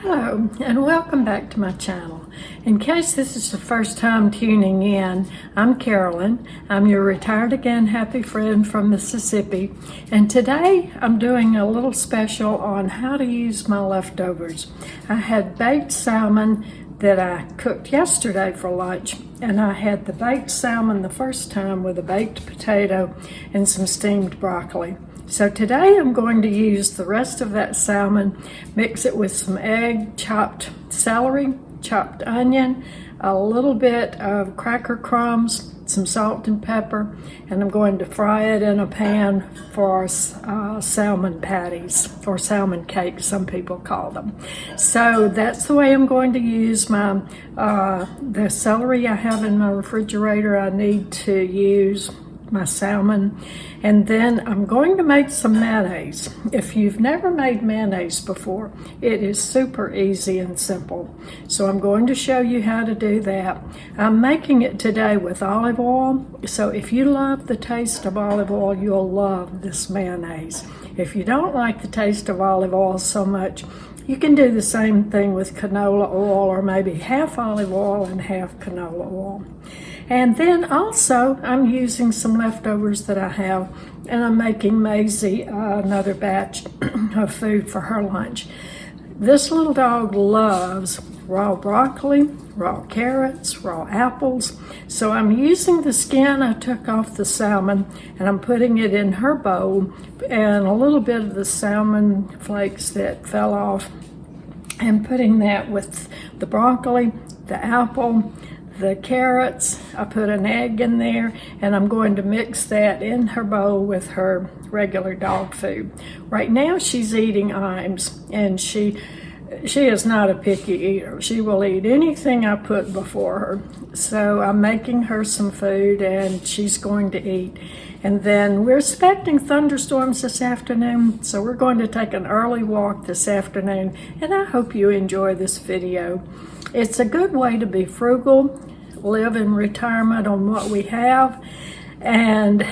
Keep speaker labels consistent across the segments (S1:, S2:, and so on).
S1: Hello and welcome back to my channel. In case this is the first time tuning in, I'm Carolyn. I'm your retired again happy friend from Mississippi, and today I'm doing a little special on how to use my leftovers. I had baked salmon that I cooked yesterday for lunch, and I had the baked salmon the first time with a baked potato and some steamed broccoli. So today I'm going to use the rest of that salmon, mix it with some egg, chopped celery, chopped onion, a little bit of cracker crumbs, some salt and pepper, and I'm going to fry it in a pan for salmon patties, or salmon cakes, some people call them. So that's the way I'm going to use my the celery I have in my refrigerator. I need to use my salmon, and then I'm going to make some mayonnaise. If you've never made mayonnaise before, it is super easy and simple. So I'm going to show you how to do that. I'm making it today with olive oil, so if you love the taste of olive oil, you'll love this mayonnaise. If you don't like the taste of olive oil so much, you can do the same thing with canola oil, or maybe half olive oil and half canola oil. And then also I'm using some leftovers that I have, and I'm making Maizie another batch of food for her lunch. This little dog loves raw broccoli, raw carrots, raw apples. So I'm using the skin I took off the salmon, and I'm putting it in her bowl, and a little bit of the salmon flakes that fell off, and putting that with the broccoli, the apple, the carrots. I put an egg in there, and I'm going to mix that in her bowl with her regular dog food. Right now she's eating Iams, and she is not a picky eater. She will eat anything I put before her. So I'm making her some food, and she's going to eat. And then we're expecting thunderstorms this afternoon, so we're going to take an early walk this afternoon, and I hope you enjoy this video. It's a good way to be frugal, live in retirement on what we have, and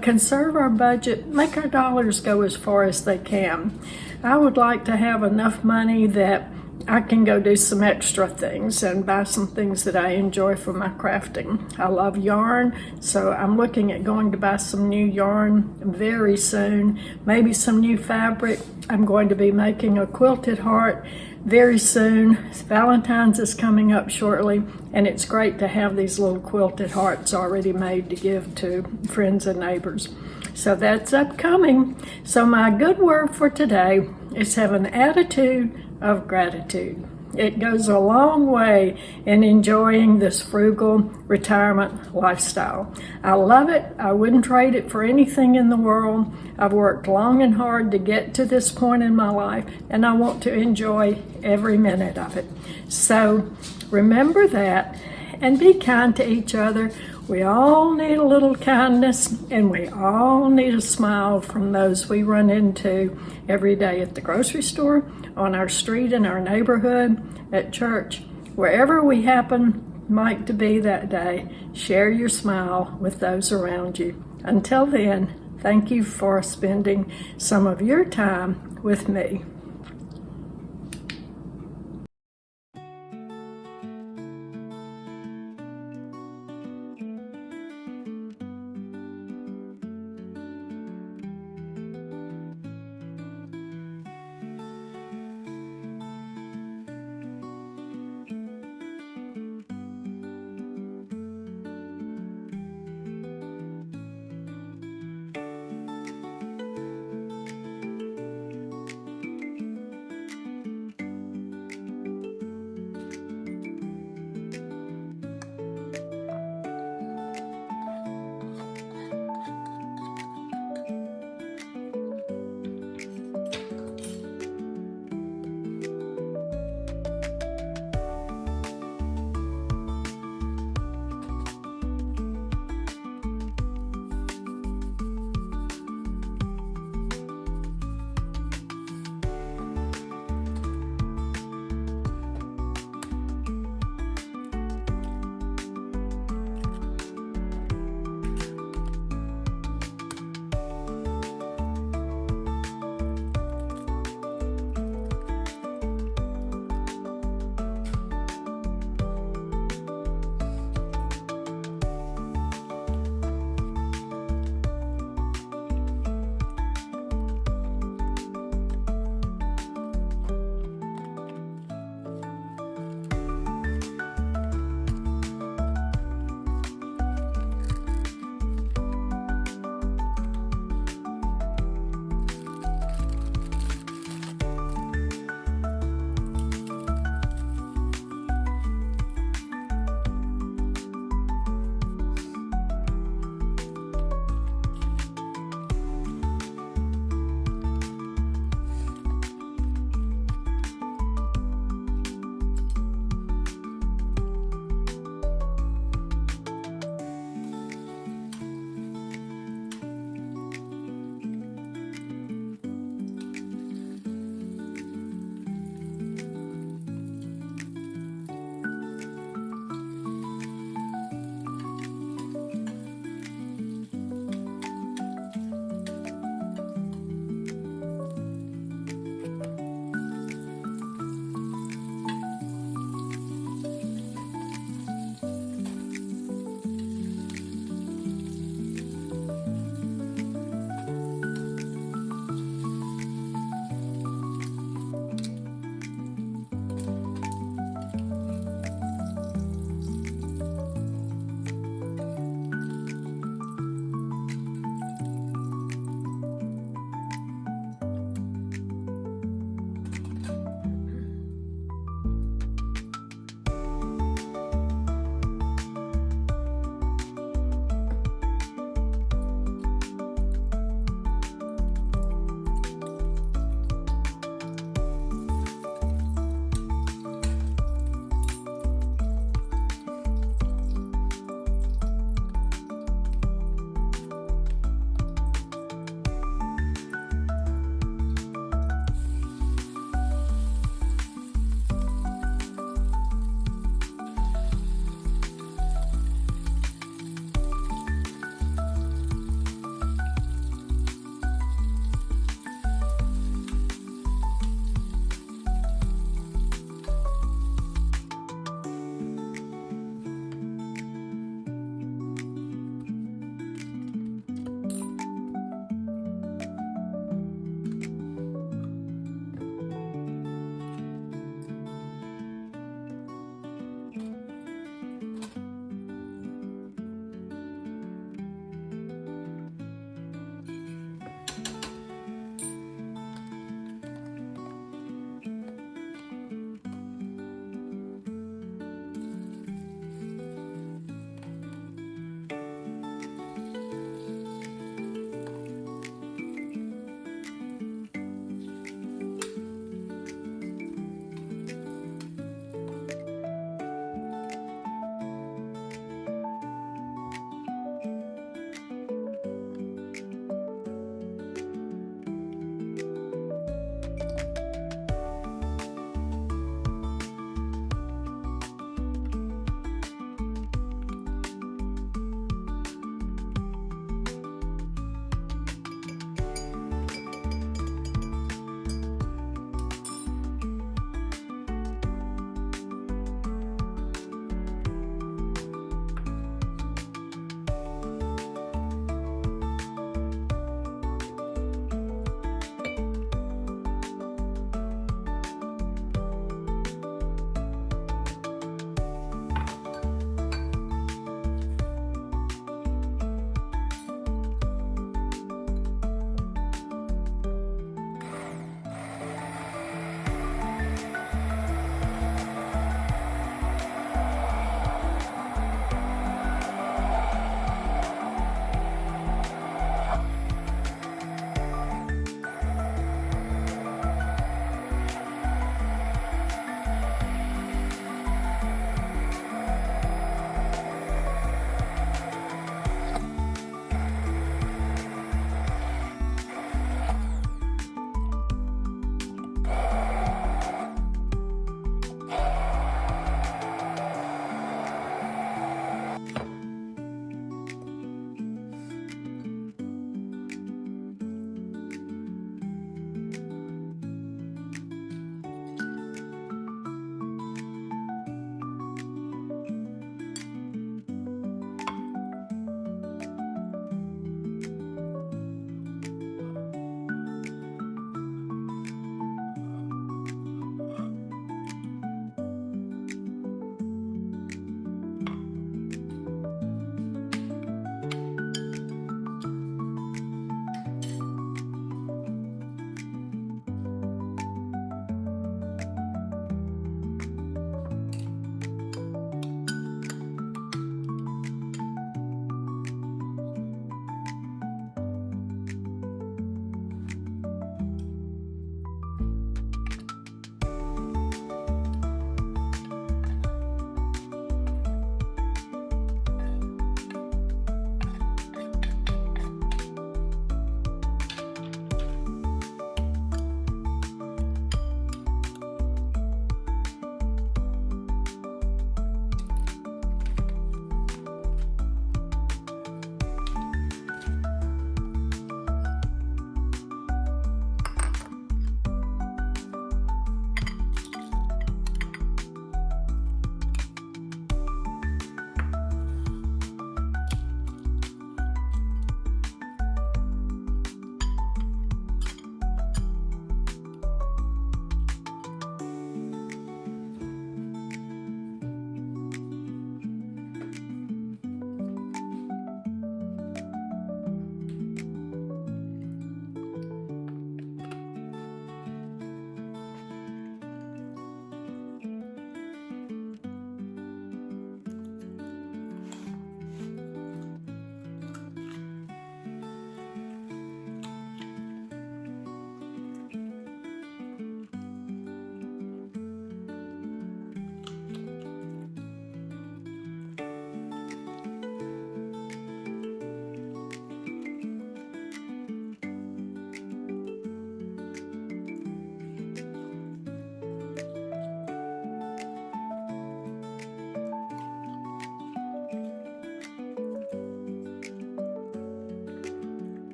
S1: conserve our budget, make our dollars go as far as they can. I would like to have enough money that I can go do some extra things and buy some things that I enjoy for my crafting. I love yarn, so I'm looking at going to buy some new yarn very soon, maybe some new fabric. I'm going to be making a quilted heart very soon. Valentine's is coming up shortly, and it's great to have these little quilted hearts already made to give to friends and neighbors. So that's upcoming. So my good word for today is have an attitude of gratitude. It goes a long way in enjoying this frugal retirement lifestyle. I love it. I wouldn't trade it for anything in the world. I've worked long and hard to get to this point in my life, and I want to enjoy every minute of it. So remember that, and be kind to each other. We all need a little kindness, and we all need a smile from those we run into every day at the grocery store, on our street, in our neighborhood, at church. Wherever we happen might to be that day, share your smile with those around you. Until then, thank you for spending some of your time with me.